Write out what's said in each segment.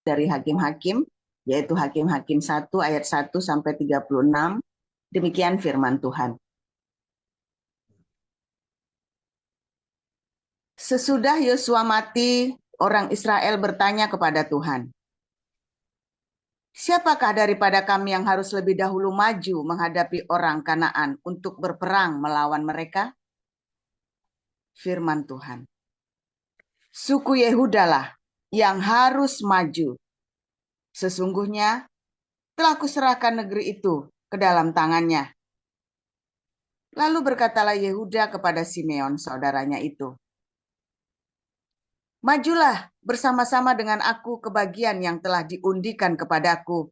dari Hakim-Hakim, yaitu Hakim-Hakim 1 ayat 1 sampai 36. Demikian firman Tuhan. Sesudah Yosua mati, orang Israel bertanya kepada Tuhan, "Siapakah daripada kami yang harus lebih dahulu maju menghadapi orang Kanaan untuk berperang melawan mereka?" Firman Tuhan, "Suku Yehudalah yang harus maju. Sesungguhnya telah kuserahkan negeri itu ke dalam tangannya." Lalu berkatalah Yehuda kepada Simeon, saudaranya itu, "Majulah bersama-sama dengan aku ke bagian yang telah diundikan kepadaku,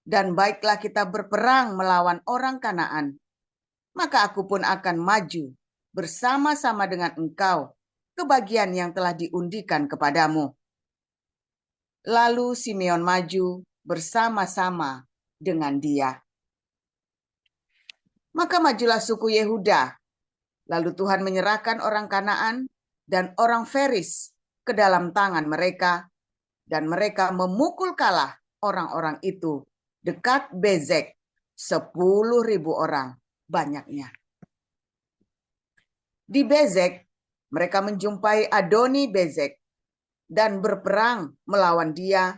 dan baiklah kita berperang melawan orang Kanaan. Maka aku pun akan maju bersama-sama dengan engkau ke bagian yang telah diundikan kepadamu." Lalu Simeon maju bersama-sama dengan dia. Maka majulah suku Yehuda. Lalu Tuhan menyerahkan orang Kanaan dan orang Feris ke dalam tangan mereka, dan mereka memukul kalah orang-orang itu dekat Bezek, 10.000 orang banyaknya. Di Bezek, mereka menjumpai Adoni Bezek dan berperang melawan dia,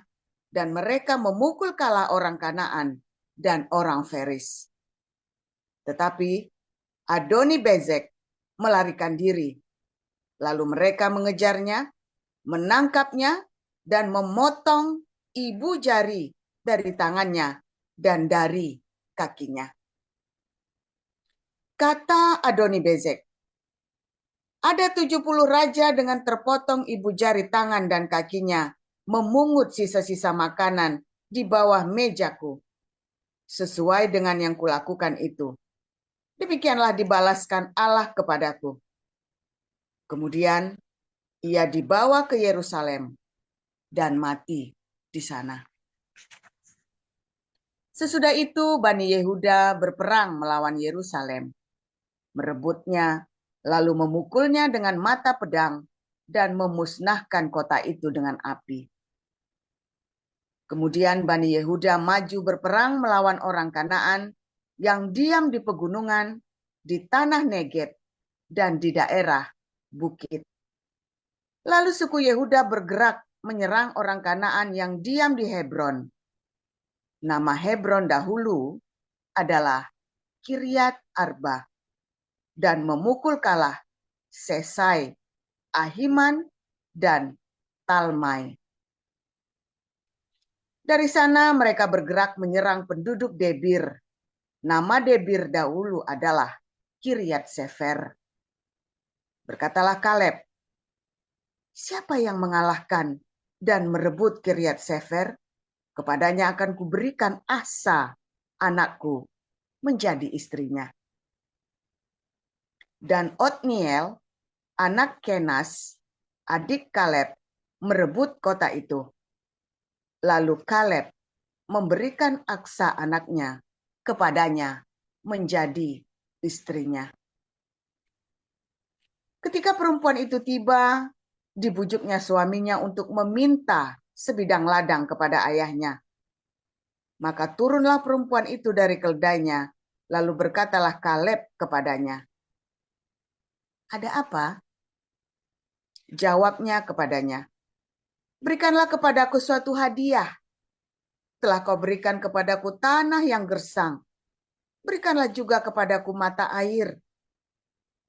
dan mereka memukul kalah orang Kanaan dan orang Feris. Tetapi Adoni Bezek melarikan diri. Lalu mereka mengejarnya, menangkapnya, dan memotong ibu jari dari tangannya dan dari kakinya. Kata Adoni Bezek, "Ada 70 raja dengan terpotong ibu jari tangan dan kakinya memungut sisa-sisa makanan di bawah mejaku. Sesuai dengan yang kulakukan itu, demikianlah dibalaskan Allah kepadaku." Kemudian ia dibawa ke Yerusalem dan mati di sana. Sesudah itu Bani Yehuda berperang melawan Yerusalem, merebutnya, lalu memukulnya dengan mata pedang dan memusnahkan kota itu dengan api. Kemudian Bani Yehuda maju berperang melawan orang Kanaan yang diam di pegunungan, di tanah Negeb, dan di daerah bukit. Lalu suku Yehuda bergerak menyerang orang Kanaan yang diam di Hebron. Nama Hebron dahulu adalah Kiryat Arba, dan memukul kalah Sesai, Ahiman, dan Talmai. Dari sana mereka bergerak menyerang penduduk Debir. Nama Debir dahulu adalah Kiryat Sefer. Berkatalah Kaleb, "Siapa yang mengalahkan dan merebut Kiryat Sefer? Kepadanya akan kuberikan Asa, anakku, menjadi istrinya." Dan Otniel, anak Kenas, adik Kaleb, merebut kota itu. Lalu Kaleb memberikan Aksa anaknya kepadanya menjadi istrinya. Ketika perempuan itu tiba, dibujuknya suaminya untuk meminta sebidang ladang kepada ayahnya. Maka turunlah perempuan itu dari keledainya, lalu berkatalah Kaleb kepadanya, "Ada apa?" Jawabnya kepadanya, "Berikanlah kepadaku suatu hadiah. Telah kau berikan kepadaku tanah yang gersang. Berikanlah juga kepadaku mata air."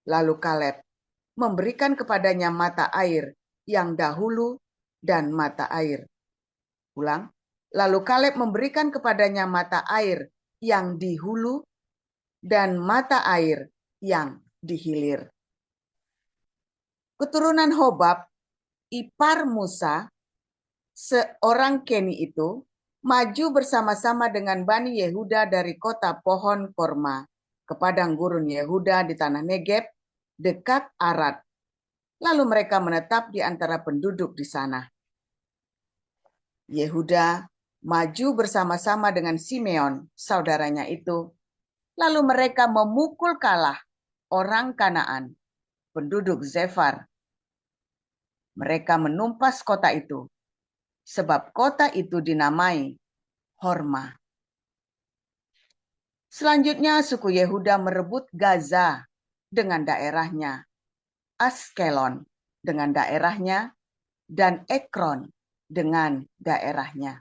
Lalu Kaleb memberikan kepadanya mata air yang dahulu dan mata air. Ulang. Lalu Kaleb memberikan kepadanya mata air yang di hulu dan mata air yang di hilir. Keturunan Hobab, ipar Musa, seorang Keni itu, maju bersama-sama dengan Bani Yehuda dari kota pohon korma ke padang gurun Yehuda di tanah Negeb dekat Arad. Lalu mereka menetap di antara penduduk di sana. Yehuda maju bersama-sama dengan Simeon, saudaranya itu. Lalu mereka memukul kalah orang Kanaan, penduduk Zefar. Mereka menumpas kota itu sebab kota itu dinamai Horma. Selanjutnya suku Yehuda merebut Gaza dengan daerahnya, Askelon dengan daerahnya, dan Ekron dengan daerahnya.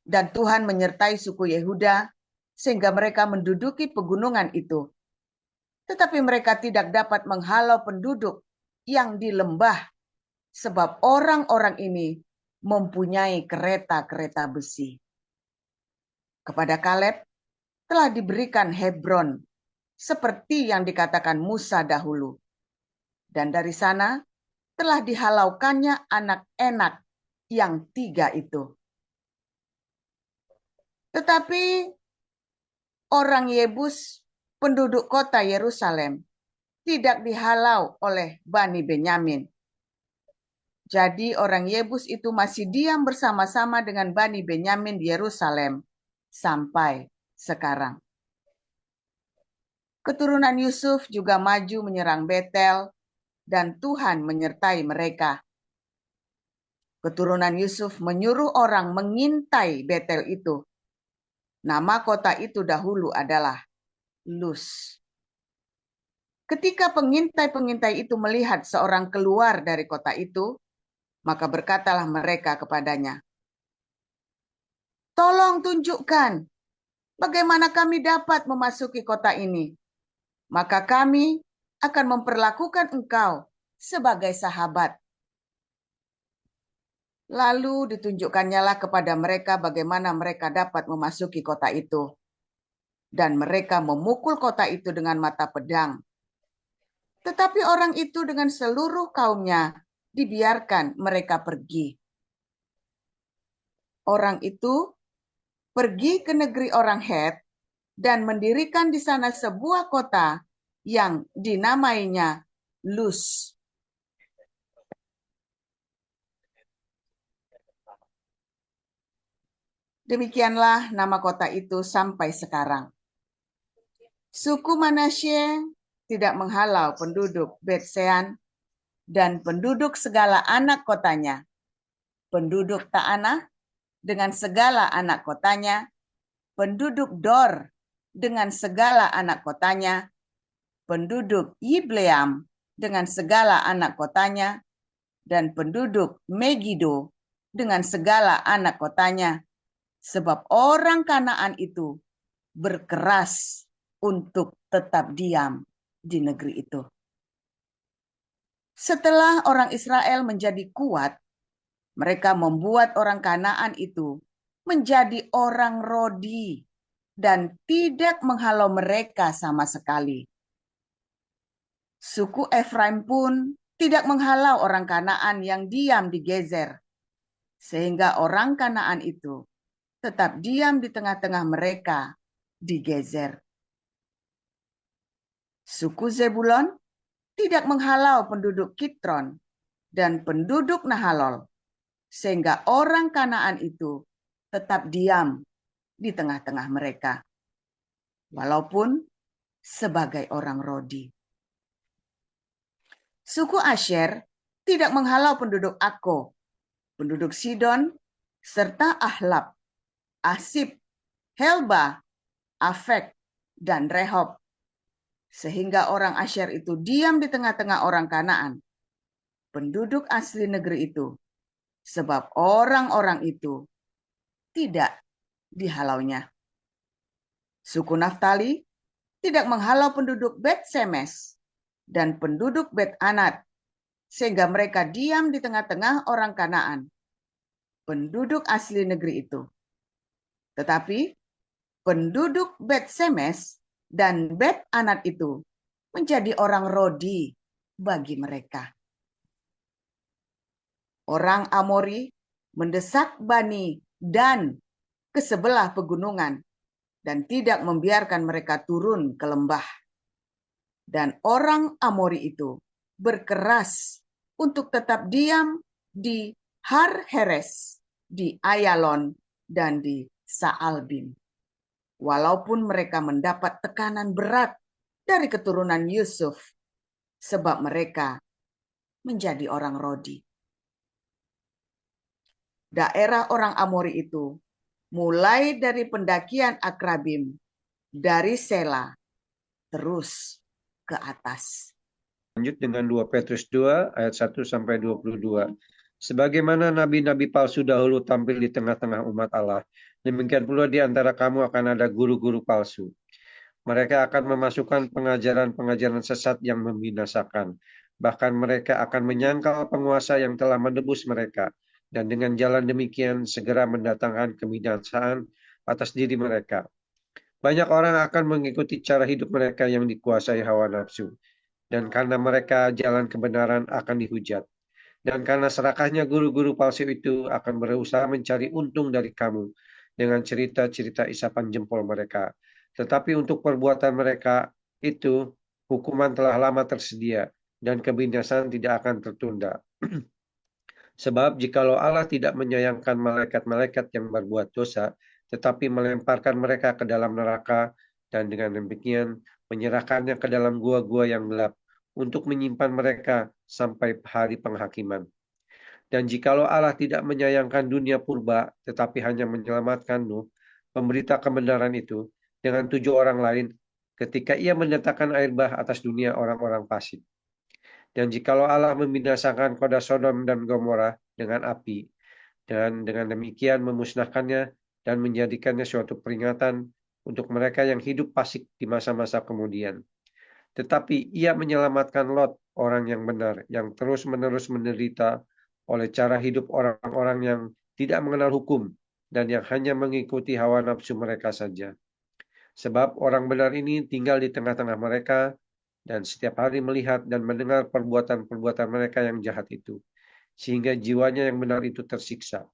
Dan Tuhan menyertai suku Yehuda sehingga mereka menduduki pegunungan itu. Tetapi mereka tidak dapat menghalau penduduk yang di lembah, sebab orang-orang ini mempunyai kereta-kereta besi. Kepada Kaleb telah diberikan Hebron, seperti yang dikatakan Musa dahulu. Dan dari sana telah dihalaukannya anak Enak yang 3 itu. Tetapi orang Yebus, penduduk kota Yerusalem, tidak dihalau oleh Bani Benyamin. Jadi orang Yebus itu masih diam bersama-sama dengan Bani Benyamin di Yerusalem sampai sekarang. Keturunan Yusuf juga maju menyerang Betel, dan Tuhan menyertai mereka. Keturunan Yusuf menyuruh orang mengintai Betel itu. Nama kota itu dahulu adalah Luz. Ketika pengintai-pengintai itu melihat seorang keluar dari kota itu, maka berkatalah mereka kepadanya, "Tolong tunjukkan bagaimana kami dapat memasuki kota ini. Maka kami akan memperlakukan engkau sebagai sahabat." Lalu ditunjukkannya kepada mereka bagaimana mereka dapat memasuki kota itu. Dan mereka memukul kota itu dengan mata pedang. Tetapi orang itu dengan seluruh kaumnya dibiarkan mereka pergi. Orang itu pergi ke negeri orang Het dan mendirikan di sana sebuah kota yang dinamainya Luz. Demikianlah nama kota itu sampai sekarang. Suku Manasye tidak menghalau penduduk Bet-Sean dan penduduk segala anak kotanya, penduduk Ta'anah dengan segala anak kotanya, penduduk Dor dengan segala anak kotanya, penduduk Yibleam dengan segala anak kotanya, dan penduduk Megido dengan segala anak kotanya, sebab orang Kanaan itu berkeras untuk tetap diam di negeri itu. Setelah orang Israel menjadi kuat, mereka membuat orang Kanaan itu menjadi orang Rodi dan tidak menghalau mereka sama sekali. Suku Efraim pun tidak menghalau orang Kanaan yang diam di Gezer, sehingga orang Kanaan itu tetap diam di tengah-tengah mereka di Gezer. Suku Zebulon tidak menghalau penduduk Kitron dan penduduk Nahalol, sehingga orang Kanaan itu tetap diam di tengah-tengah mereka, walaupun sebagai orang Rodi. Suku Asher tidak menghalau penduduk Akko, penduduk Sidon, serta Ahlab, Asib, Helba, Afek, dan Rehob, sehingga orang Asher itu diam di tengah-tengah orang Kanaan, penduduk asli negeri itu, sebab orang-orang itu tidak dihalaunya. Suku Naftali tidak menghalau penduduk Bet-Semes dan penduduk Bet-Anat, sehingga mereka diam di tengah-tengah orang Kanaan, penduduk asli negeri itu. Tetapi penduduk Bet-Semes dan Bet-Anat itu menjadi orang Rodi bagi mereka. Orang Amori mendesak Bani Dan ke sebelah pegunungan dan tidak membiarkan mereka turun ke lembah. Dan orang Amori itu berkeras untuk tetap diam di Har Heres, di Ayalon, dan di Saalbim. Walaupun mereka mendapat tekanan berat dari keturunan Yusuf, sebab mereka menjadi orang Rodi. daerah orang Amori itu, mulai dari pendakian Akrabim, dari Sela, terus ke atas. Lanjut dengan 2 Petrus 2 ayat 1 sampai 22. Sebagaimana nabi-nabi palsu dahulu tampil di tengah-tengah umat Allah, demikian pula di antara kamu akan ada guru-guru palsu. Mereka akan memasukkan pengajaran-pengajaran sesat yang membinasakan. Bahkan mereka akan menyangkal penguasa yang telah menebus mereka. Dan dengan jalan demikian segera mendatangkan kebinasaan atas diri mereka. Banyak orang akan mengikuti cara hidup mereka yang dikuasai hawa nafsu. Dan karena mereka jalan kebenaran akan dihujat. Dan karena serakahnya guru-guru palsu itu akan berusaha mencari untung dari kamu dengan cerita-cerita isapan jempol mereka. Tetapi untuk perbuatan mereka itu, hukuman telah lama tersedia dan kebinasaan tidak akan tertunda. Sebab jikalau Allah tidak menyayangkan malaikat-malaikat yang berbuat dosa, tetapi melemparkan mereka ke dalam neraka dan dengan demikian menyerahkannya ke dalam gua-gua yang gelap untuk menyimpan mereka sampai hari penghakiman. Dan jikalau Allah tidak menyayangkan dunia purba, tetapi hanya menyelamatkan Nuh, pemberita kebenaran itu, dengan 7 orang lain, ketika ia mendatangkan air bah atas dunia orang-orang fasik. Dan jikalau Allah membinasakan kota Sodom dan Gomora dengan api, dan dengan demikian memusnahkannya dan menjadikannya suatu peringatan untuk mereka yang hidup fasik di masa-masa kemudian. Tetapi ia menyelamatkan Lot, orang yang benar, yang terus-menerus menderita oleh cara hidup orang-orang yang tidak mengenal hukum dan yang hanya mengikuti hawa nafsu mereka saja. Sebab orang benar ini tinggal di tengah-tengah mereka dan setiap hari melihat dan mendengar perbuatan-perbuatan mereka yang jahat itu, sehingga jiwanya yang benar itu tersiksa.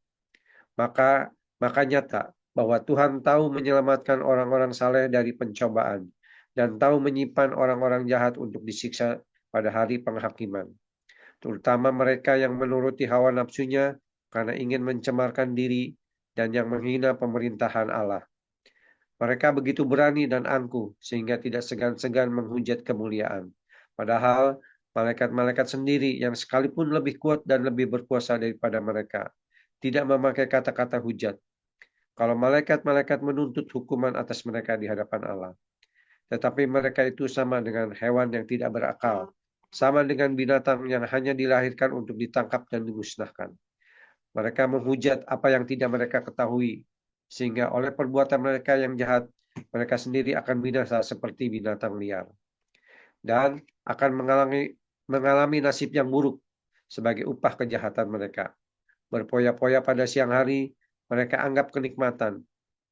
Maka nyata bahwa Tuhan tahu menyelamatkan orang-orang saleh dari pencobaan dan tahu menyimpan orang-orang jahat untuk disiksa pada hari penghakiman, terutama mereka yang menuruti hawa nafsunya karena ingin mencemarkan diri dan yang menghina pemerintahan Allah. Mereka begitu berani dan angkuh sehingga tidak segan-segan menghujat kemuliaan. Padahal malaikat-malaikat sendiri yang sekalipun lebih kuat dan lebih berkuasa daripada mereka tidak memakai kata-kata hujat. Kalau malaikat-malaikat menuntut hukuman atas mereka di hadapan Allah. Tetapi mereka itu sama dengan hewan yang tidak berakal. Sama dengan binatang yang hanya dilahirkan untuk ditangkap dan dimusnahkan. Mereka menghujat apa yang tidak mereka ketahui. Sehingga oleh perbuatan mereka yang jahat, mereka sendiri akan binasa seperti binatang liar. Dan akan mengalami nasib yang buruk sebagai upah kejahatan mereka. Berpoya-poya pada siang hari, mereka anggap kenikmatan.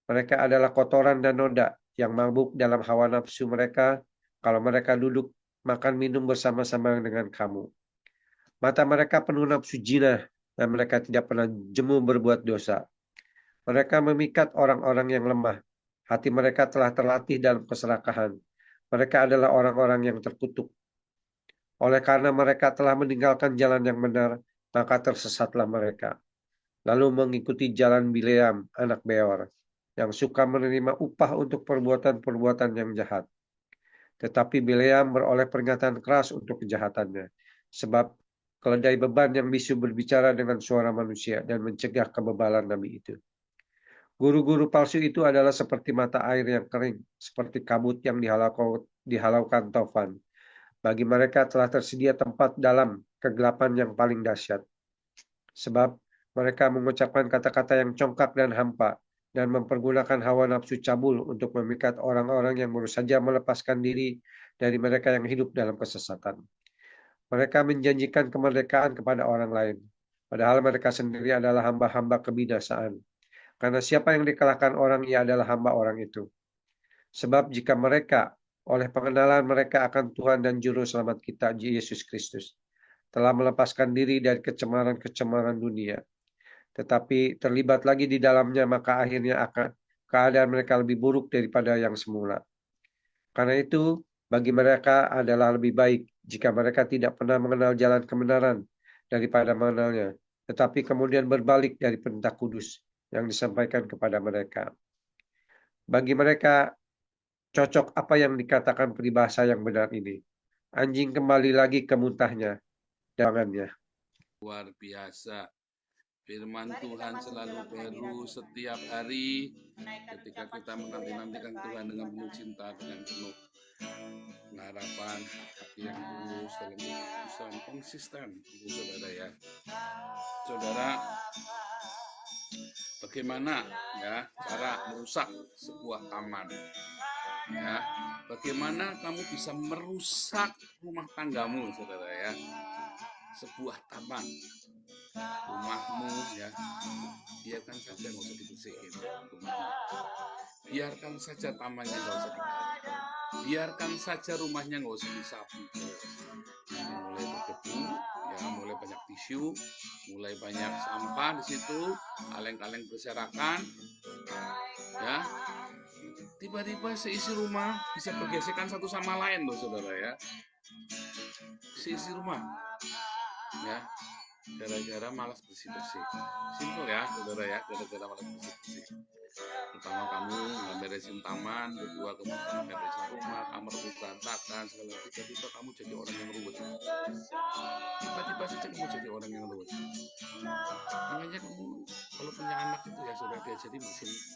Mereka adalah kotoran dan noda yang mabuk dalam hawa nafsu mereka kalau mereka duduk makan minum bersama-sama dengan kamu. Mata mereka penuh nafsu jinah dan mereka tidak pernah jemu berbuat dosa. Mereka memikat orang-orang yang lemah. Hati mereka telah terlatih dalam keserakahan. Mereka adalah orang-orang yang terkutuk. Oleh karena mereka telah meninggalkan jalan yang benar, maka tersesatlah mereka. Lalu mengikuti jalan Bileam, anak Beor, yang suka menerima upah untuk perbuatan-perbuatan yang jahat. Tetapi Bileam beroleh peringatan keras untuk kejahatannya, sebab keledai beban yang bisu berbicara dengan suara manusia dan mencegah kebebalan nabi itu. Guru-guru palsu itu adalah seperti mata air yang kering, seperti kabut yang dihalaukan taufan. Bagi mereka telah tersedia tempat dalam kegelapan yang paling dahsyat. Sebab mereka mengucapkan kata-kata yang congkak dan hampa, dan mempergunakan hawa nafsu cabul untuk memikat orang-orang yang baru saja melepaskan diri dari mereka yang hidup dalam kesesatan. Mereka menjanjikan kemerdekaan kepada orang lain, padahal mereka sendiri adalah hamba-hamba kebinasaan. Karena siapa yang dikalahkan orang, ia adalah hamba orang itu. Sebab jika mereka, oleh pengenalan mereka akan Tuhan dan Juru Selamat kita, Yesus Kristus, telah melepaskan diri dari kecemaran-kecemaran dunia, tetapi terlibat lagi di dalamnya, maka akhirnya akan keadaan mereka lebih buruk daripada yang semula. Karena itu, bagi mereka adalah lebih baik jika mereka tidak pernah mengenal jalan kebenaran daripada mengenalnya, tetapi kemudian berbalik dari perintah kudus yang disampaikan kepada mereka. Bagi mereka, cocok apa yang dikatakan peribahasa yang benar ini. Anjing kembali lagi ke muntahnya, jangannya. Luar biasa. Firman Tuhan selalu baru setiap hari ketika kita menanti-nantikan Tuhan dengan penuh cinta, dengan penuh pengharapan, hati yang tulus dalam keputusan konsisten, saudara ya. Saudara, bagaimana ya cara merusak sebuah taman? Ya, bagaimana kamu bisa merusak rumah tanggamu, saudara ya? Sebuah taman, rumahmu ya, biarkan saja nggak usah dibersihin rumahmu. Biarkan saja tamannya nggak usah digarap. Biarkan saja rumahnya nggak usah disapu. Mulai berdebu, ya, mulai banyak tisu, mulai banyak sampah di situ, kaleng-kaleng berserakan, ya. Tiba-tiba seisi rumah bisa bergesekan satu sama lain loh, saudara ya. Seisi rumah, ya, gara-gara malas bersih-bersih. Simpel ya, saudara ya, gara-gara malas bersih-bersih. Pertama kamu nggak beresin taman, kedua kamu nggak beresin rumah, kamar berantakan, segala. Tiba-tiba kamu jadi orang yang ruwet. Tiba-tiba saja kamu jadi orang yang ruwet. Makanya kamu kalau punya anak itu ya sudah diajari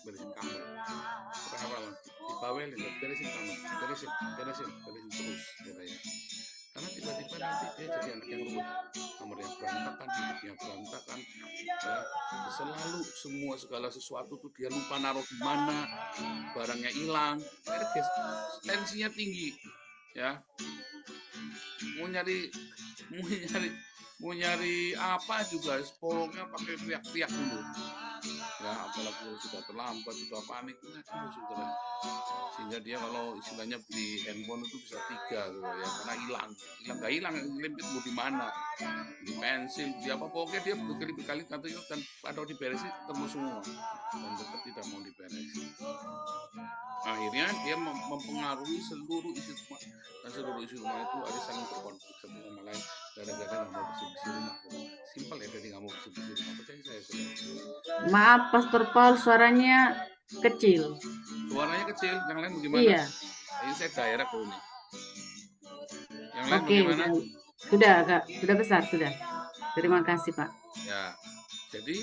beresin kamar. Berawal dibawelin, beresin kamar, beresin terus, saudara ya. Karena tiba-tiba nanti dia jadi anak yang ruwet, kamar yang berantakan, hidupnya berantakan, ya. Selalu semua segala sesuatu tuh dia lupa naruh di mana, barangnya hilang, tensinya tinggi, ya. Mau nyari apa juga, pokoknya pakai teriak-teriak dulu. Ya, apalagi kalau sudah terlambat, sudah panik, saudara. Sehingga dia kalau istilahnya beli handphone itu bisa 3 gitu ya, karena hilang, limpit mau di mana, di pensil, di apa, pokoknya dia berkali-kali nanti kan atau diberesin ketemu semua dan tetap tidak mau diberesin. Akhirnya dia mempengaruhi seluruh isi rumah, dan seluruh isi rumah itu ada saling berkonflik satu sama lain gara-gara nggak mau bersih-bersih rumah. Simpel ya, jadi nggak mau bersih-bersih rumah. Percaya saya, saudara. Maaf, Pastor Paul, suaranya kecil. Suaranya kecil, yang lain bagaimana? Iya. Ini saya daerah dulu nih. Yang lain Oke, bagaimana? sudah Kak, sudah besar sudah. Terima kasih Pak. Ya, jadi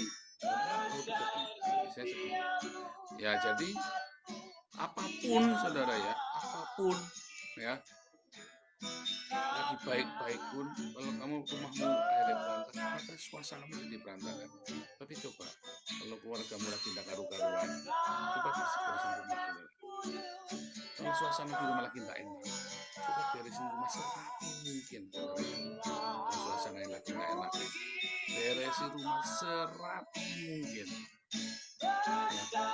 ya jadi apapun saudara ya, apapun ya, lagi baik-baik pun kalau kamu rumahmu akhirnya berantakan, maka suasanamu jadi berantakan. Tapi coba kalau keluargamu lagi tidak karu-karuan, coba beresin rumah saudara. Kalau suasana di rumah lagi tidak enak, coba beresin rumah serapi mungkin saudara. Kalau suasana yang lagi tidak enak, beresin rumah serapi mungkin. Ya,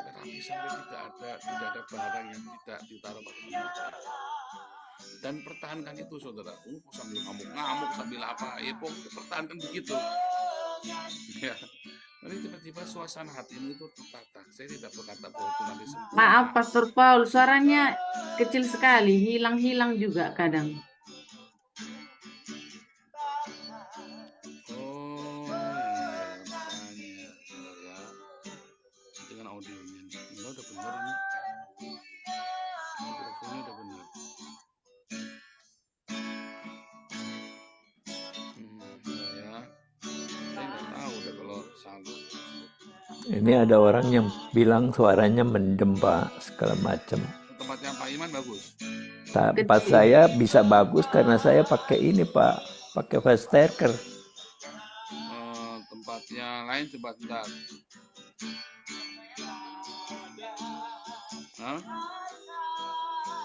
rapi sampai tidak ada barang yang tidak ditaruh pada tempatnya. Dan pertahankan itu saudara. Sambil ngamuk-ngamuk, sambil apa, ya pokoknya pertahankan begitu. Ya. Nanti tiba-tiba suasana hatimu itu tertata. Saya tidak berkata bahwa itu nanti sempurna. Maaf Pastor Paul, suaranya kecil sekali, hilang-hilang juga kadang. Oh iya, makanya saudara. Dengan audionya, udah benar ini. Mikrofonnya udah benar. Ya, saya nggak tahu udah kalau salah. Ini ada orang yang bilang suaranya mendem Pak, segala macam. Tempatnya Pak Iman bagus. Tempat saya bisa bagus karena saya pakai ini Pak, pakai fast sterker. Tempatnya lain coba sebentar.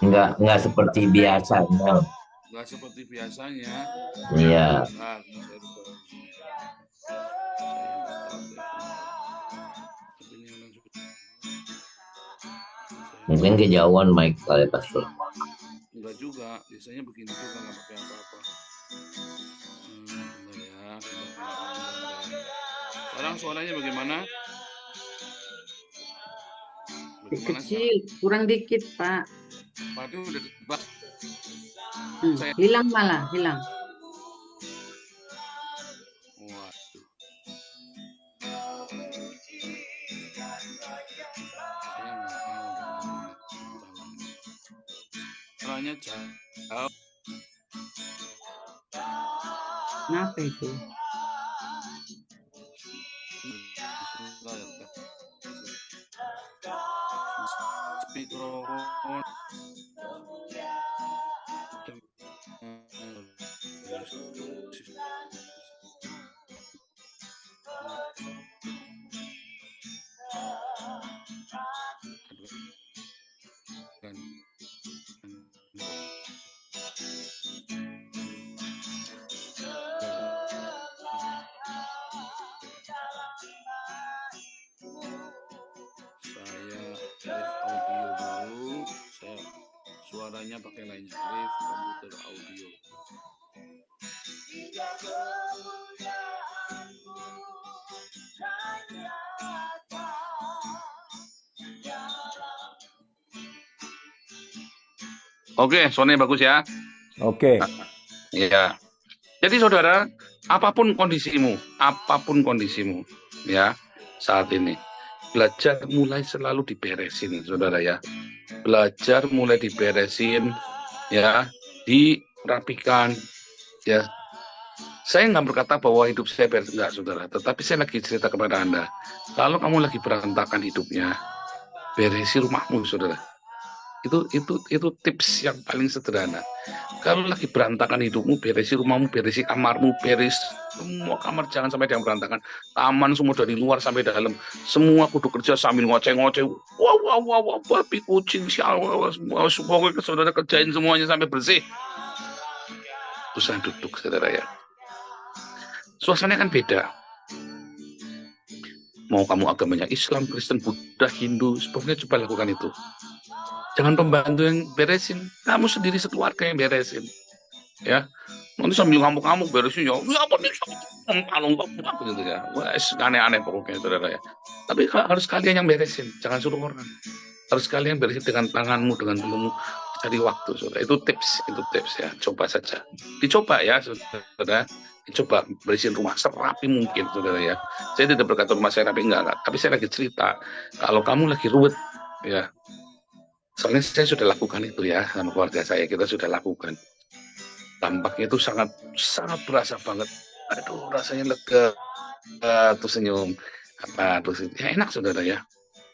Enggak seperti biasanya. Enggak seperti biasanya. Iya. Mungkin kejauhan mic kali Pastor. Enggak juga, biasanya begini juga nggak pakai apa-apa. Ya. Sekarang suaranya bagaimana? Kecil, kurang dikit Pak. Waduh, udah tebak. Hilang malah, hilang. Waduh. Suaranya jauh. Kenapa itu? mikrofon. Saya live audio dulu. Saya suaranya pakai line live komputer audio. Oke, soalnya bagus ya. Oke. Iya. Jadi saudara, apapun kondisimu, ya saat ini, belajar mulai selalu diberesin, saudara ya. Belajar mulai diberesin, ya, dirapikan, ya. Saya nggak berkata bahwa hidup saya beres, enggak, saudara. Tetapi saya lagi cerita kepada Anda, kalau kamu lagi berantakan hidupnya, beresi rumahmu, saudara. Itu tips yang paling sederhana. Kalau lagi berantakan hidupmu, beresi rumahmu, beresi kamarmu, beres semua kamar, jangan sampai ada yang berantakan. Taman semua dari luar sampai dalam, semua kudu kerja sambil ngoceh-ngoceh. Wah, babi kucing sial, pokoknya saudara kerjain semuanya sampai bersih. Terus saya duduk, saudara ya. Suasananya kan beda. Mau kamu agamanya Islam, Kristen, Buddha, Hindu, pokoknya coba lakukan itu. Jangan pembantu yang beresin, kamu sendiri sekeluarga yang beresin, ya. Nanti sambil ngamuk-ngamuk beresin, ya apa nih, kalung apa gitu ya. Wah, aneh-aneh pokoknya, saudara ya. Tapi harus kalian yang beresin, jangan suruh orang. Harus kalian beresin dengan tanganmu, dengan tubuhmu, cari waktu, saudara. Itu tips ya. Coba saja, dicoba ya, saudara. Dicoba bersihin rumah serapi mungkin, saudara ya. Saya tidak berkata rumah saya rapi, enggak. Tapi saya lagi cerita, kalau kamu lagi ruwet, ya. Soalnya saya sudah lakukan itu ya, sama keluarga saya, kita sudah lakukan. Dampaknya itu sangat berasa banget. Aduh, rasanya lega, terus senyum, terus ya enak, saudara ya.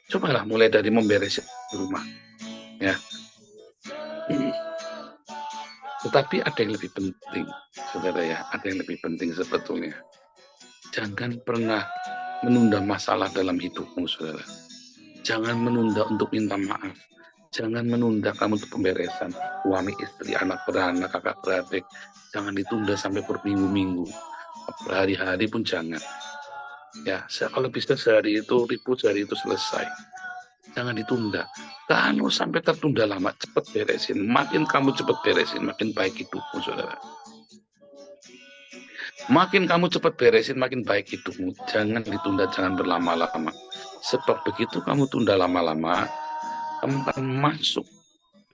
Cobalah mulai dari membereskan rumah, ya. Tetapi ada yang lebih penting, saudara ya, ada yang lebih penting sebetulnya. Jangan pernah menunda masalah dalam hidupmu, saudara. Jangan menunda untuk minta maaf. Jangan menunda kamu untuk pemberesan suami, istri, anak beranak, kakak beradik. Jangan ditunda sampai berminggu-minggu, berhari-hari pun jangan. Ya, kalau bisa sehari itu ribut, sehari itu selesai. Jangan ditunda. Kalau sampai tertunda lama, cepat beresin. Makin kamu cepat beresin, makin baik hidupmu, saudara. Makin kamu cepat beresin, makin baik hidupmu. Jangan ditunda, jangan berlama-lama. Sebab begitu kamu tunda lama-lama, kamu akan masuk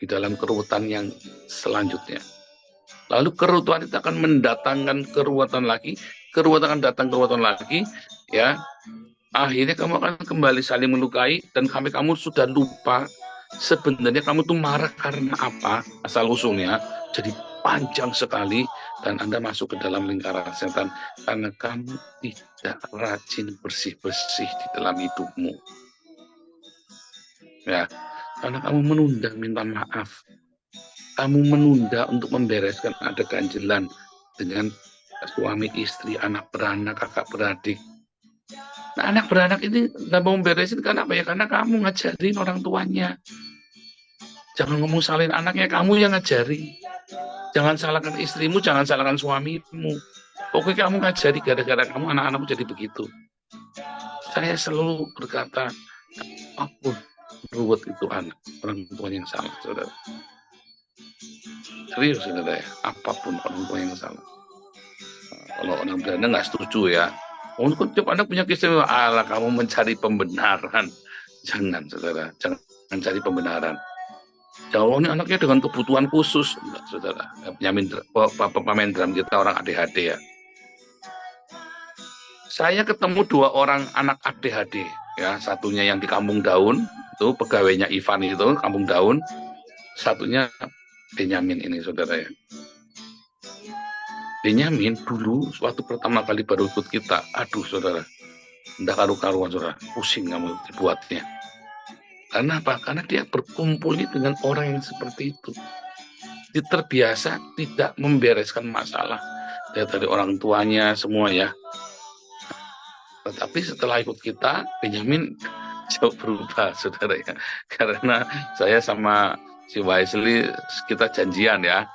di dalam keruwetan yang selanjutnya. Lalu keruwetan itu akan mendatangkan keruwetan lagi, keruwetan akan datang keruwetan lagi, ya. Akhirnya kamu akan kembali saling melukai dan kamu sudah lupa sebenarnya kamu tuh marah karena apa, asal usulnya. Jadi panjang sekali dan Anda masuk ke dalam lingkaran setan karena kamu tidak rajin bersih-bersih di dalam hidupmu. Ya. Karena kamu menunda minta maaf, kamu menunda untuk membereskan ada ganjelan dengan suami, istri, anak beranak, kakak beradik. Nah, anak beranak ini nggak mau memberesin karena apa ya? Karena kamu ngajarin orang tuanya. Jangan ngomong salahin anaknya, kamu yang ngajari. Jangan salahkan istrimu, jangan salahkan suamimu. Pokoknya kamu ngajari, gara-gara kamu anak-anakmu jadi begitu. Saya selalu berkata, apapun ruwet itu anak, orang tua yang salah, saudara. Serius, saudara ya, apapun orang tua yang salah. Kalau orang Belanda nggak setuju ya, untuk tiap anak punya keistimewaan, ala kamu mencari pembenaran. Jangan, saudara, jangan mencari pembenaran. Jangan, ini anaknya dengan kebutuhan khusus, enggak, saudara. Pemain drum kita orang ADHD ya. Saya ketemu 2 orang anak ADHD, ya, satunya yang di Kampung Daun, itu pegawainya Ivan itu, Kampung Daun, satunya Benyamin ini, saudara ya. Benyamin dulu, waktu pertama kali baru ikut kita, aduh saudara, nggak karu-karuan saudara, pusing kamu dibuatnya. Karena apa? Karena dia berkumpul dengan orang yang seperti itu. Dia terbiasa tidak membereskan masalah dari orang tuanya semua ya. Tetapi setelah ikut kita, Benyamin jauh berubah, saudara ya. Karena saya sama si Wesley kita janjian ya,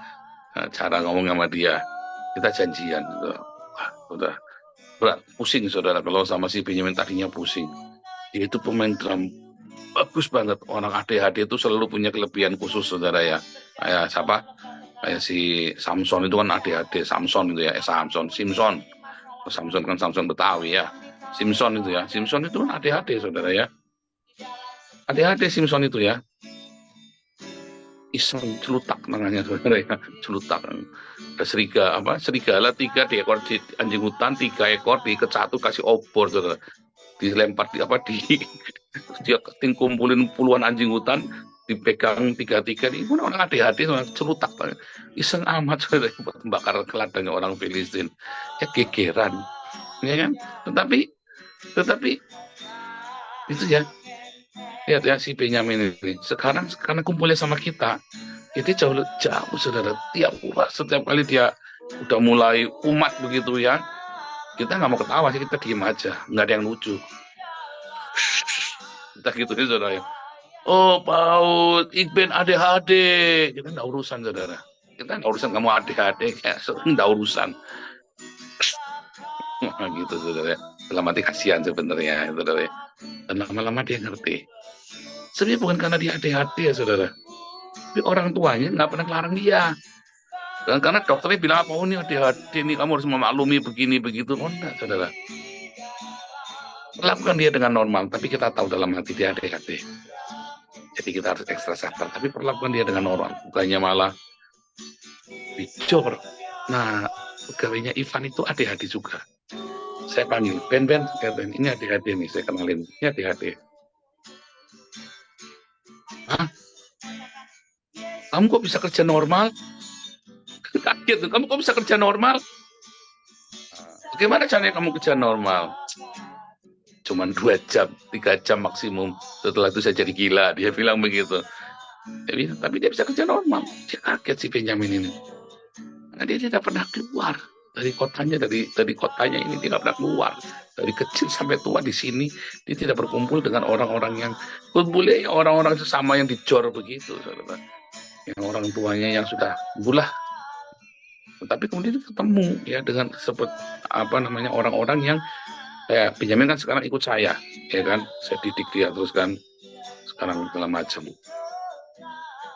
cara ngomong sama dia. Kita janjian. Wah, udah berat, pusing saudara. Kalau sama si Benyamin tadinya pusing. Dia itu pemain drum bagus banget. Orang ADHD itu selalu punya kelebihan khusus, saudara ya. Kayak siapa? Kayak si Samson itu kan ADHD. Samson itu ya, Samson kan Samson Betawi ya. Simpson itu ya. Simpson itu kan ADHD, saudara ya. ADHD Simpson itu ya. Iseng celutak namanya, saudara ya. Celutak. Ada serigala 3 di ekor di anjing hutan, 3 ekor diikat 1 kasih obor, saudara. Dilempar dia kumpulin puluhan anjing hutan, dipegang 3 ini pun orang ADHD, orang celutak, iseng amat saudara buat membakar ladangnya orang Filistin. Ya gegeran, ya kan? Tetapi itu ya, lihat ya si Benyamin ini sekarang karena kumpulnya sama kita, itu jauh saudara. Setiap kali dia udah mulai umat begitu ya, kita nggak mau ketawa sih, kita diem aja, nggak ada yang lucu. Kita gitu nih saudara. Oh Paul, Iqben ADHD, kita nggak urusan saudara. Kita nggak urusan kamu ADHD, nggak urusan. Nah, gitu saudara. Dalam hati kasihan sebenarnya saudara. Dan lama-lama dia ngerti. Sebenarnya bukan karena dia ADHD ya saudara. Tapi orang tuanya nggak pernah larang dia. Dan karena dokternya bilang apa, oh ini ADHD nih, kamu harus memaklumi begini begitu. Oh enggak saudara. Lakukan dia dengan normal, tapi kita tahu dalam hati dia ADHD. Jadi kita harus ekstra sabar, tapi perlakukan dia dengan normal, bukannya malah dicor. Nah, pegawainya Ivan itu ADHD juga. Saya panggil, Ben, ini ADHD nih, saya kenalin, ini ADHD. Hah? Kamu kok bisa kerja normal? Kaget, kamu kok bisa kerja normal? Bagaimana caranya kamu kerja normal? Cuman 2 jam, 3 jam maksimum. Setelah itu saya jadi gila, dia bilang begitu. Tapi dia bisa kerja normal. Dia kaget si Benyamin ini. Karena dia tidak pernah keluar dari kotanya, dari kotanya ini dia tidak pernah keluar. Dari kecil sampai tua di sini, dia tidak berkumpul dengan orang-orang yang kumpulnya orang-orang sesama yang dijor begitu, saudara. Yang orang tuanya yang sudah bulah. Tapi kemudian ketemu ya dengan seperti orang-orang yang kayak Benyamin kan sekarang ikut saya, ya kan, saya didik dia terus kan, sekarang segala macam.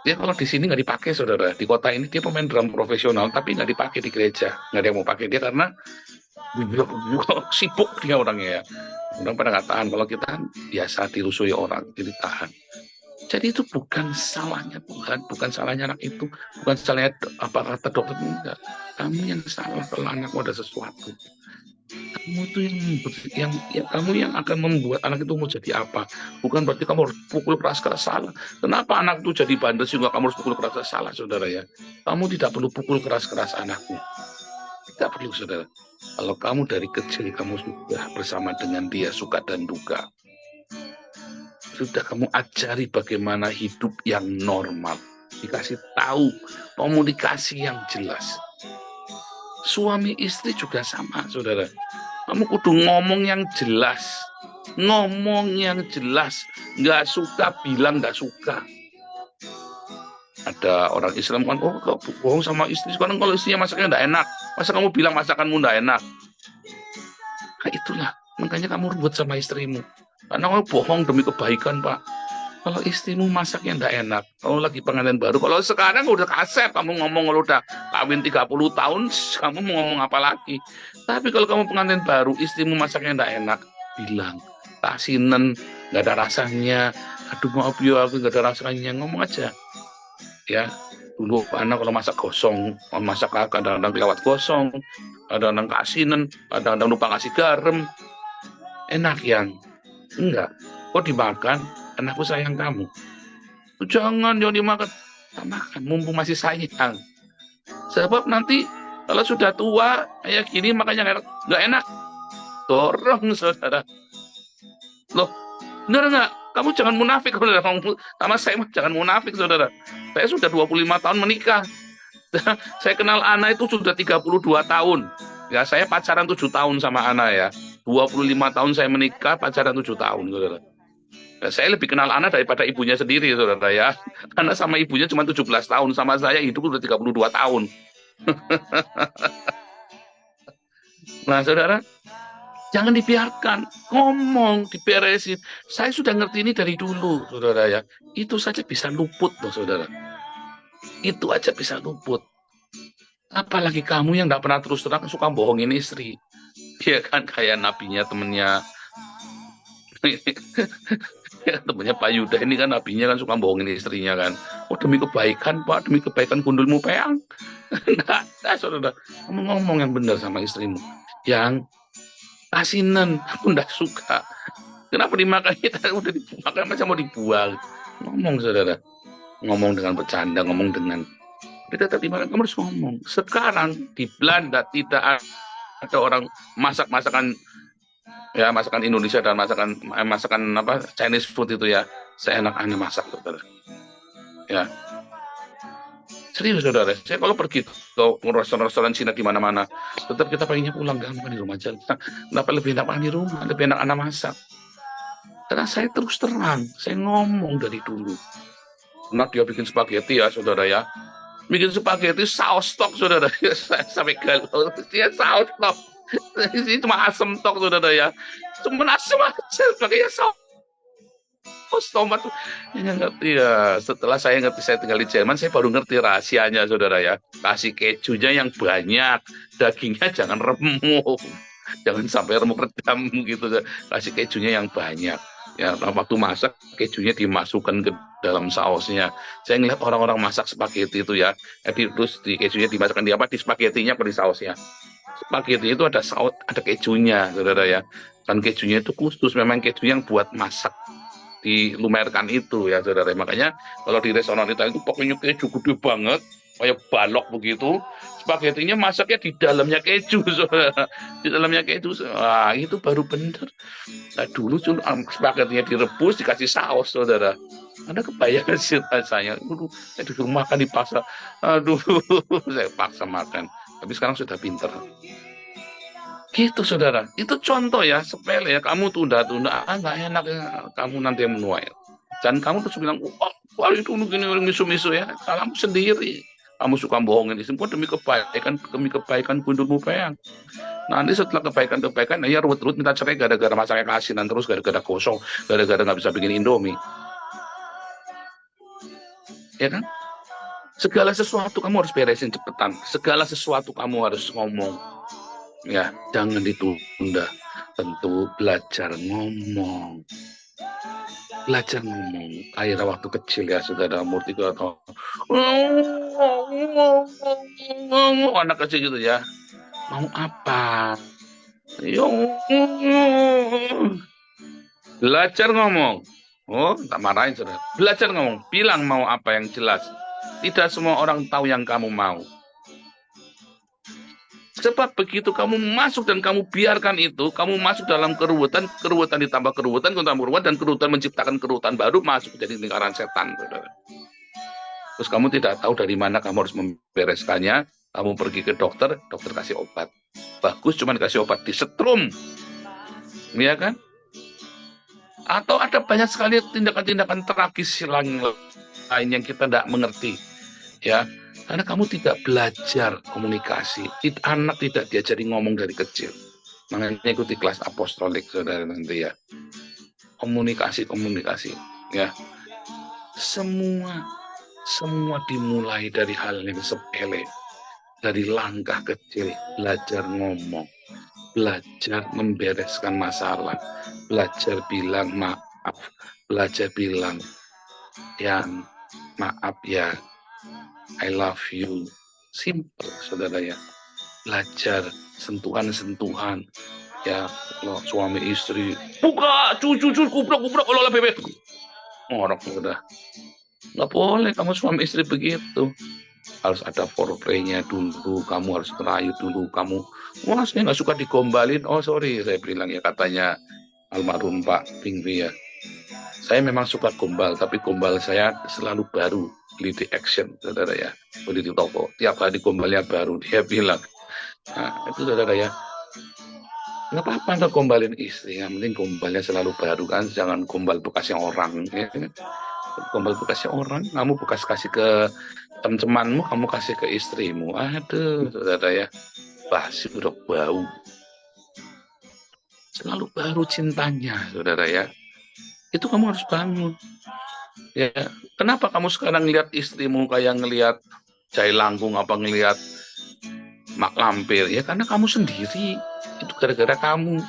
Dia kalau di sini nggak dipakai saudara, di kota ini dia pemain drum profesional, tapi nggak dipakai di gereja, nggak ada yang mau pakai dia karena sibuk dia orangnya ya. Orang pada nggak tahan, kalau kita biasa dirusui orang, jadi tahan. Jadi itu bukan salahnya Tuhan, bukan salahnya anak itu, bukan salahnya apa kata dokter, enggak. Kamu yang salah kalau anakmu ada sesuatu. Kamu itu kamu yang akan membuat anak itu mau jadi apa. Bukan berarti kamu harus pukul keras salah. Kenapa anak itu jadi bandel sehingga kamu harus pukul keras salah, saudara ya? Kamu tidak perlu pukul keras anakmu. Tidak perlu, saudara. Kalau kamu dari kecil kamu sudah bersama dengan dia suka dan duka. Sudah kamu ajari bagaimana hidup yang normal. Dikasih tahu komunikasi yang jelas. Suami istri juga sama, saudara. Kamu kudu ngomong yang jelas. Ngomong yang jelas. Nggak suka, bilang nggak suka. Ada orang Islam kan, oh kok bohong sama istri. Sekarang kalau istrinya masaknya nggak enak, masa kamu bilang masakanmu nggak enak? Nah itulah, makanya kamu ribut sama istrimu. Karena kamu bohong demi kebaikan, Pak. Kalau istrimu masaknya nggak enak, kalau lagi pengantin baru, kalau sekarang udah kasep, kamu ngomong kalau udah kawin 30 tahun, kamu mau ngomong apa lagi? Tapi kalau kamu pengantin baru, istrimu masaknya nggak enak, bilang, kasinan, nggak ada rasanya, aduh maaf ya, aku nggak ada rasanya, ngomong aja. Ya, dulu anak kalau masak gosong, masak kadang-kadang kelewat gosong, kadang-kadang kasinan, kadang-kadang lupa kasih garam, enak yang enggak, kok dimakan. Anakku sayang kamu. Jangan dimakan. Tak makan, mumpung masih sayang. Sebab nanti kalau sudah tua, kayak gini makanya nggak enak. Dorong, saudara. Loh, bener nggak? Kamu jangan munafik, saudara. Sama saya jangan munafik, saudara. Saya sudah 25 tahun menikah. Saya kenal Ana itu sudah 32 tahun. Ya, saya pacaran 7 tahun sama Ana ya. 25 tahun saya menikah, pacaran 7 tahun, saudara. Ya, saya lebih kenal Ana daripada ibunya sendiri, saudara ya. Karena sama ibunya cuma 17 tahun, sama saya hidup sudah 32 tahun. Nah, saudara, jangan dibiarkan, ngomong, diberesin. Saya sudah ngerti ini dari dulu, saudara ya. Itu saja bisa luput loh, saudara. Itu aja bisa luput. Apalagi kamu yang nggak pernah terus terang suka bohongin istri. Dia kan kayak nabinya temennya. Temennya Pak Yuda ini kan nabinya kan suka bohongin istrinya kan. Oh, demi kebaikan Pak, demi kebaikan gundulmu peang. Nah, saudara, kamu ngomong yang benar sama istrimu. Yang asinan, aku nggak suka. Kenapa dimakan? Kita udah dimakan macam mau dibuang. Ngomong, saudara. Ngomong dengan bercanda, ngomong dengan tetap dimakan. Kamu harus ngomong. Sekarang di Belanda tidak ada orang masakan ya, masakan Indonesia dan masakan apa Chinese food itu ya seenak Anda masak, saudara. Ya. Serius, saudara. Saya kalau pergi ke restoran-restoran Cina di mana-mana, tetap kita pengennya pulang, gak makan di rumah aja. Kenapa lebih enak makan di rumah? Lebih enak Anda masak. Karena saya terus terang, saya ngomong dari dulu. Nah, dia bikin spaghetti ya, saudara ya. Bikin spaghetti saus stok, saudara. Sampai galau. Dia saus stok. Ini cuma asam tok, saudara ya. Cuma asam aja, makanya saus tomat. Ini ngerti ya. Setelah saya ngerti, saya tinggal di Jerman, saya baru ngerti rahasianya, saudara ya. Kasih kejunya yang banyak, dagingnya jangan remuk, jangan sampai remuk redam gitu. Kasih kejunya yang banyak. Ya, waktu masak kejunya dimasukkan ke dalam sausnya. Saya ngeliat orang-orang masak spaghetti itu ya, terus di kejunya dimasukkan di apa, di spagettinya atau di sausnya. Spaghetti itu ada saus, ada kejunya, saudara ya. Dan kejunya itu khusus, memang keju yang buat masak, dilumerkan itu ya, saudara. Makanya kalau di restoran itu pokoknya keju gede banget, kayak balok begitu. Spagettinya masaknya di dalamnya keju, saudara. Di dalamnya keju. Wah, itu baru bener. Nah, dulu spagettinya direbus, dikasih saus, saudara. Anda kebayang sih rasanya. Saya disuruh makan di pasar. Aduh, saya paksa makan. Tapi sekarang sudah pinter. Gitu, saudara. Itu contoh ya, sepele ya. Kamu tunda-tunda, nggak enak ya. Kamu nanti yang menuai. Dan kamu terus bilang, wah itu gini misu-misu ya. Salahmu sendiri. Kamu suka bohongin istri, demi kebaikan gundulmu peang. Nanti setelah kebaikan, ya ruwet-ruwet minta cerai gara-gara masaknya keasinan terus, gara-gara kosong, gara-gara nggak bisa bikin Indomie. Ya kan? Segala sesuatu kamu harus beresin cepetan. Segala sesuatu kamu harus ngomong. Ya, jangan ditunda. Tentu belajar ngomong. Belajar ngomong. Akhirnya waktu kecil ya, saudara, umur 3 tahun. Anak kecil gitu ya. Mau apa? Belajar ngomong. Oh, tak marahin, saudara. Belajar ngomong. Bilang mau apa yang jelas. Tidak semua orang tahu yang kamu mau. Sebab begitu kamu masuk dan kamu biarkan itu, kamu masuk dalam keruwetan ditambah keruwetan, dan keruwetan menciptakan keruwetan baru, masuk jadi lingkaran setan, saudara. Terus kamu tidak tahu dari mana kamu harus membereskannya, kamu pergi ke dokter kasih obat. Bagus cuma dikasih obat, disetrum. Ya kan? Atau ada banyak sekali tindakan-tindakan tragis lain yang kita tidak mengerti. Ya. Karena kamu tidak belajar komunikasi. Anak tidak diajari ngomong dari kecil. Makanya ikuti kelas apostolik, saudara, nanti ya. Komunikasi. Ya. Semua dimulai dari hal yang sepele. Dari langkah kecil. Belajar ngomong. Belajar membereskan masalah. Belajar bilang maaf. Belajar bilang yang maaf ya. I love you. Simple, saudara ya. Belajar sentuhan-sentuhan. Ya, kalau suami istri, buka, cucu, kubrok, olah bebek. Orang udah. Nggak boleh kamu suami istri begitu. Harus ada foreplay-nya dulu. Kamu harus merayu dulu. Kamu, wah saya nggak suka digombalin. Oh sorry, saya bilang ya, katanya almarhum Pak Pingvi ya. Saya memang suka gombal, tapi gombal saya selalu baru. Beli di Action, saudara ya. Beli di toko. Tiap hari gombalnya baru. Dia bilang, nah, itu saudara ya. Nggak apa-apa nggak gombalin istri. Yang penting gombalnya selalu baru kan. Jangan gombal bekasnya orang. Ya. Gombal bekasnya orang. Kamu bekas kasih ke teman-temanmu, kamu kasih ke istrimu. Aduh, saudara ya. Basi udah bau. Selalu baru cintanya, saudara ya. Itu kamu harus bangun. Ya, kenapa kamu sekarang ngelihat istrimu kayak ngelihat Jai Langkung apa ngelihat Mak Lampir? Ya karena kamu sendiri. Itu gara-gara kamu.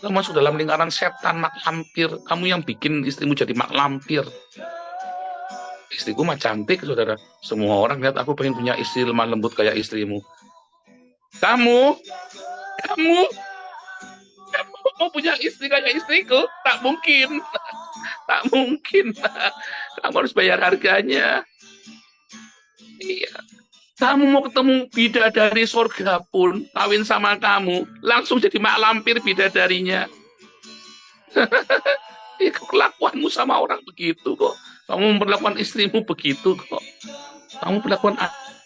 Kamu masuk dalam lingkaran setan Mak Lampir. Kamu yang bikin istrimu jadi Mak Lampir. Istriku mah cantik, saudara. Semua orang lihat aku pengen punya istri lemah lembut kayak istrimu. Kamu mau punya istri kayak istriku? Tak mungkin. Tak mungkin. Kamu harus bayar harganya. Iya. Kamu mau ketemu bidadari surga pun, kawin sama kamu, langsung jadi Mak Lampir bidadarinya. Ya, kelakuanmu sama orang begitu kok. Kamu memperlakukan istrimu begitu kok. Kamu perlakukan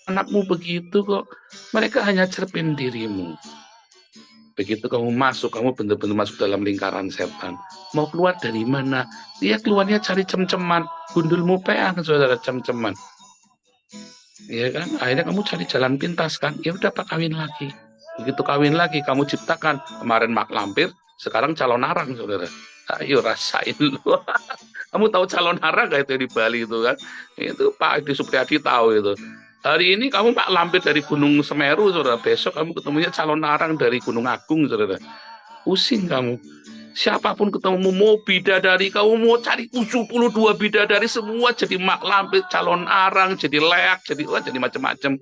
anakmu begitu kok. Mereka hanya cermin dirimu. Begitu kamu masuk, kamu benar-benar masuk dalam lingkaran setan. Mau keluar dari mana? Dia keluarnya cari cem-ceman. Gundulmu peang, saudara, cem-ceman. Ya kan? Akhirnya kamu cari jalan pintas kan? Ya udah, Pak, kawin lagi. Begitu kawin lagi, kamu ciptakan. Kemarin Mak Lampir, sekarang calon arang, saudara. Ayo rasain lu. Kamu tahu calon arang gak itu di Bali itu kan? Itu Pak Edi Supriyadi tahu itu. Hari ini kamu Mak Lampir dari Gunung Semeru, saudara. Besok kamu ketemunya calon arang dari Gunung Agung, saudara. Pusing kamu. Siapapun ketemu mau bidadari, kamu mau cari 72 bidadari, semua jadi Mak Lampir, calon arang, jadi leak, jadi macam-macam.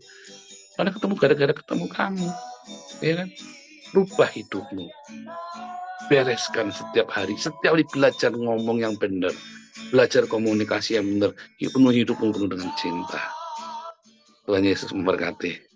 Karena ketemu gara-gara ketemu kamu. Ya kan? Rubah hidupmu. Bereskan setiap hari belajar ngomong yang benar. Belajar komunikasi yang benar. Penuhi hidupmu penuh dengan cinta. Tuhan Yesus memberkati.